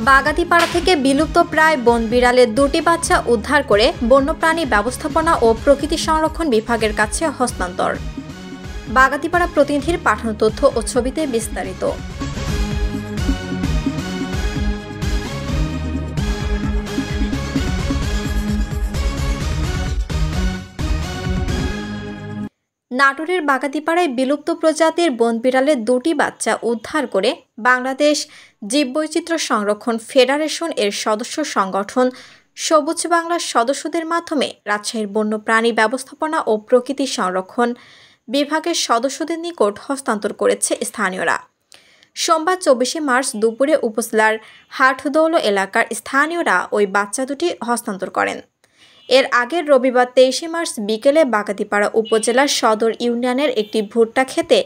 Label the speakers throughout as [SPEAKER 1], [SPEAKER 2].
[SPEAKER 1] বাগাতিপাড়া থেকে বিলুপ্তপ্রায় বন বিড়ালের দুটি বাচ্চা উদ্ধার করে বন্যপ্রাণী ব্যবস্থাপনা ও প্রকৃতি সংরক্ষণ বিভাগের কাছে হস্তান্তর। বাগাতিপাড়া প্রতিনিধির পাঠানো তথ্য ও ছবিতে বিস্তারিত। নাটোরের বাগাতিপাড়ায় বিলুপ্ত প্রজাতির বন বিড়ালের দুটি বাচ্চা উদ্ধার করে বাংলাদেশ জীববৈচিত্র্য সংরক্ষণ ফেডারেশন এর সদস্য সংগঠন সবুজ বাংলার সদস্যদের মাধ্যমে রাজশাহীর বন্যপ্রাণী ব্যবস্থাপনা ও প্রকৃতি সংরক্ষণ বিভাগের সদস্যদের নিকট হস্তান্তর করেছে স্থানীয়রা। সোমবার 24 মার্চ দুপুরে উপজেলার হাটদৌল এলাকার স্থানীয়রা ওই বাচ্চা দুটি হস্তান্তর করেন। এর আগের রবিবার 23 মার্চ বিকেলে বাগাতিপাড়া উপজেলার সদর ইউনিয়নের একটি ভুট্টা খেতে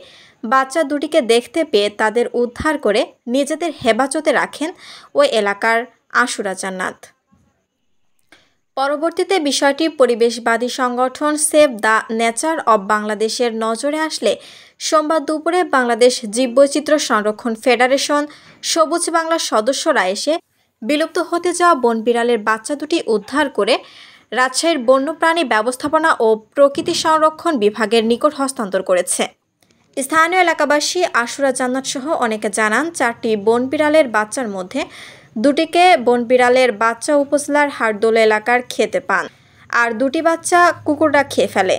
[SPEAKER 1] বাচ্চা দুটিকে দেখতে পেয়ে তাদের উদ্ধার করে নিজেদের হেফাজতে রাখেন ওই এলাকার আশুরা জান্নাত। পরবর্তীতে বিষয়টি পরিবেশবাদী সংগঠন সেভ দ্য নেচার অব বাংলাদেশের নজরে আসলে সোমবার দুপুরে বাংলাদেশ জীববৈচিত্র্য সংরক্ষণ ফেডারেশন সবুজ বাংলার সদস্যরা এসে বিলুপ্ত হতে যাওয়া বন বিড়ালের বাচ্চা দুটি উদ্ধার করে রাজশাহীর বন্যপ্রাণী ব্যবস্থাপনা ও প্রকৃতি সংরক্ষণ বিভাগের নিকট হস্তান্তর করেছে। স্থানীয় এলাকাবাসী আশুরা জান্নাত সহ অনেকে জানান, 4টি বন বিড়ালের বাচ্চার মধ্যে দুটিকে বন বিড়ালের বাচ্চা উপজেলার হাটদোল এলাকার খেতে পান, আর দুটি বাচ্চা কুকুররা খেয়ে ফেলে।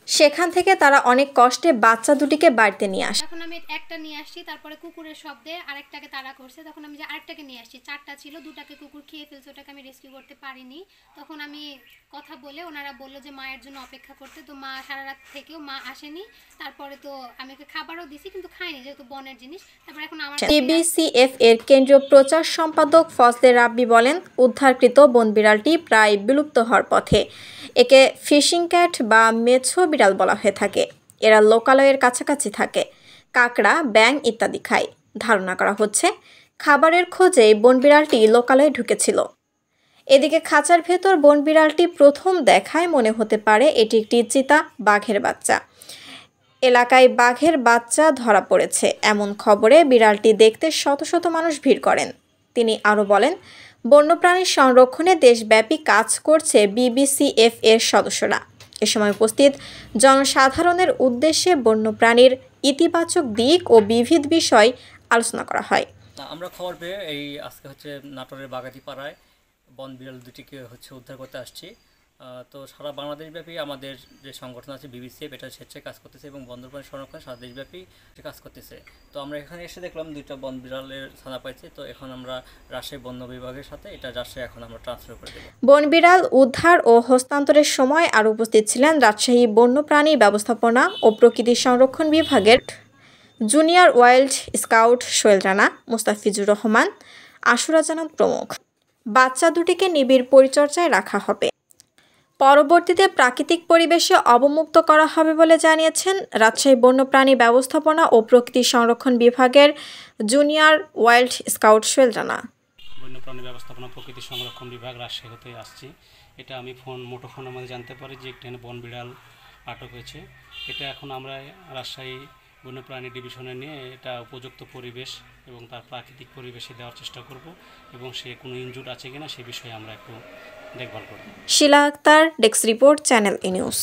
[SPEAKER 1] সেখান থেকে তারা অনেক কষ্টে বাচ্চা দুটিকে বাড়িতে নিয়ে আসে।
[SPEAKER 2] তখন আমি একটা নিয়ে আসছি, তারপরে কুকুরের শব্দে আরেকটাকে তাড়া করছে। তখন আমি যে আরেকটাকে নিয়ে আসছি, 4টা ছিল, 2টাকে কুকুর খেয়ে ফেলছে, ওটাকে আমি রেস্কিউ করতে পারিনি। তখন আমি কথা বলে ওনারা বললো যে মায়ের জন্য অপেক্ষা করতে। তো মা সারা রাত থেকেও মা আসেনি। তারপরে তো আমি ওকে খাবারও দিছি, কিন্তু খাইনি, যেহেতু বনের জিনিস। তারপরে এখন আমার
[SPEAKER 1] টিবিসিএফ এর কেন্দ্রীয় প্রচার সম্পাদক ফজলে রাব্বি বলেন, উদ্ধারকৃত বন বিড়ালটি প্রায় বিলুপ্ত হওয়ার পথে। একে ফিশিং ক্যাট বা মেছো বিড়াল বলা হয়ে থাকে। এরা লোকালয়ের কাছাকাছি থাকে, কাকড়া, ব্যাঙ ইত্যাদি খায়। ধারণা করা হচ্ছে খাবারের খোঁজে বন বিড়ালটি লোকালয়ে ঢুকেছিল। এদিকে খাঁচার ভেতর বন বিড়ালটি প্রথম দেখায় মনে হতে পারে এটি একটি চিতা বাঘের বাচ্চা। এলাকায় বাঘের বাচ্চা ধরা পড়েছে এমন খবরে বিড়ালটি দেখতে শত শত মানুষ ভিড় করেন। তিনি আরও বলেন, বন্যপ্রাণী সংরক্ষণে দেশব্যাপী কাজ করছে বিবিসিএফ এর সদস্যরা। এ সময় উপস্থিত জনসাধারণের উদ্দেশ্যে বন্যপ্রাণীর ইতিবাচক দিক ও বিবিধ বিষয় আলোচনা করা হয়।
[SPEAKER 3] আমরা খবর পেয়ে আজকে নাটোরের বাগাতিপাড়ায় বন বিড়াল দুটিকে উদ্ধার করতে আসছি। তো সারা বাংলাদেশব্যাপী আমাদের যে সংগঠন আছে বিবিসিএফ, এটা স্বেচ্ছায় কাজ করতেছে এবং বন্যপ্রাণী সংরক্ষণ সারা দেশব্যাপী কাজ করতেছে। তো আমরা এখানে এসে দেখলাম 2টা বন বিড়ালের ছানা পাইছে। তো এখন আমরা রাজশাহী বন্য বিভাগের সাথে এটা রাজশাহী এখন আমরা ট্রান্সফার করে দেব।
[SPEAKER 1] বন বিড়াল উদ্ধার ও হস্তান্তরের সময় আর উপস্থিত ছিলেন রাজশাহী বন্যপ্রাণী ব্যবস্থাপনা ও প্রকৃতি সংরক্ষণ বিভাগের junior wild scout Sohel Rana, Mustafizur Rahman, Ashura Jannat প্রমুখ। বাচ্চা দুটিকে নিবিড় পরিচর্যায় রাখা হবে। পরবর্তীতে প্রাকৃতিক পরিবেশে অবমুক্ত করা হবে বলে জানিয়েছেন রাজশাহী বন্যপ্রাণী ব্যবস্থাপনা ও প্রকৃতি সংরক্ষণ বিভাগের junior wild scout Sohel Rana.
[SPEAKER 4] বন্যপ্রাণী ব্যবস্থাপনা প্রকৃতি সংরক্ষণ বিভাগ রাজশাহী হতে আসছি। এটা আমি মুঠোফোনের মধ্যে জানতে পারি যে একটি বন বিড়াল আটক হয়েছে। এটা এখন আমরা রাজশাহী বন্যপ্রাণী ডিভিশনে নিয়ে এটা উপযুক্ত পরিবেশ এবং তার প্রাকৃতিক পরিবেশে দেওয়ার চেষ্টা করব এবং সে কোনো ইনজুর আছে কিনা সে বিষয়ে আমরা একটু দেখভাল করব।
[SPEAKER 1] শিলা আক্তার, ডেস্ক রিপোর্ট, চ্যানেল ই নিউজ।